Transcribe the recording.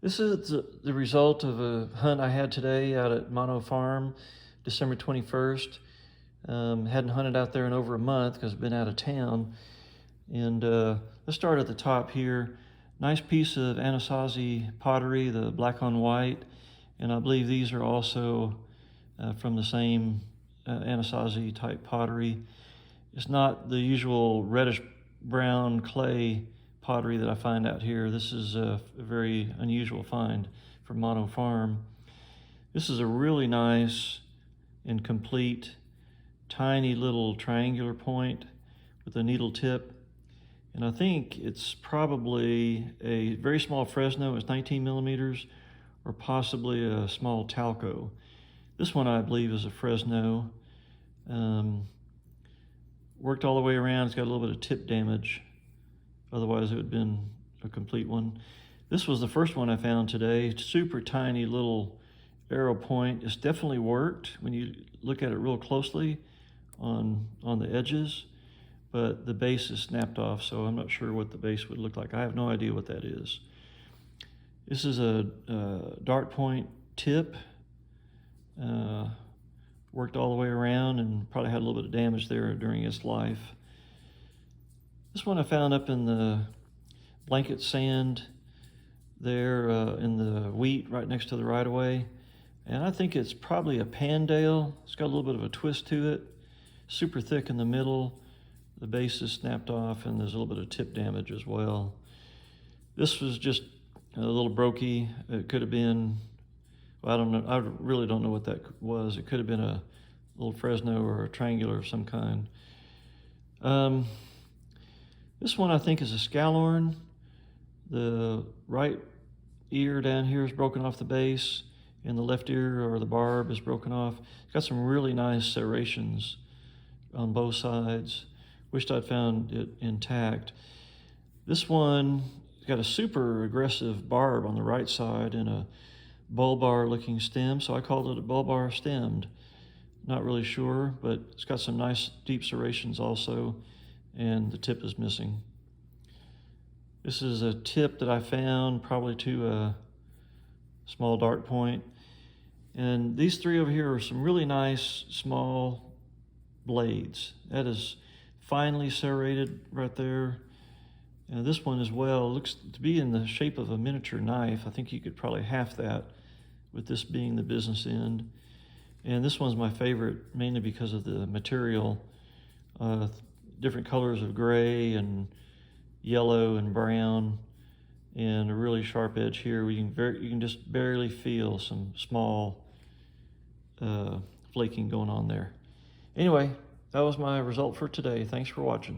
This is the result of a hunt I had today out at Mano Farm, December 21st. Hadn't hunted out there in over a month because I've been out of town. And let's start at the top here. Nice piece of Anasazi pottery, the black on white. And I believe these are also from the same Anasazi type pottery. It's not the usual reddish brown clay pottery that I find out here. This is a very unusual find from Mano Farm. This is a really nice and complete tiny little triangular point with a needle tip. And I think it's probably a very small Fresno. It's 19 millimeters, or possibly a small Talco. This one I believe is a Fresno. Worked all the way around. It's got a little bit of tip damage. Otherwise it would have been a complete one. This was the first one I found today. Super tiny little arrow point. It's definitely worked when you look at it real closely on the edges, but the base is snapped off, so I'm not sure what the base would look like. I have no idea what that is. This is a dart point tip. Worked all the way around and probably had a little bit of damage there during its life. This one I found up in the blanket sand there in the wheat right next to the right-of-way. And I think it's probably a Pandale. It's got a little bit of a twist to it. Super thick in the middle. The base is snapped off and there's a little bit of tip damage as well. This was just a little brokey. It could have been, well, I don't know. I really don't know what that was. It could have been a little Fresno or a triangular of some kind. This one I think is a Scalorn. The right ear down here is broken off the base, and the left ear or the barb is broken off. It's got some really nice serrations on both sides. Wished I'd found it intact. This one has got a super aggressive barb on the right side and a bulbar looking stem, so I called it a bulbar stemmed. Not really sure, but it's got some nice deep serrations also, and the tip is missing. This is a tip that I found probably to a small dart point. And these three over here are some really nice small blades. That is finely serrated right there. And this one as well looks to be in the shape of a miniature knife. I think you could probably half that with this being the business end. And this one's my favorite mainly because of the material. Different colors of gray and yellow and brown, and a really sharp edge here where you can just barely feel some small flaking going on there. Anyway, that was my result for today. Thanks for watching.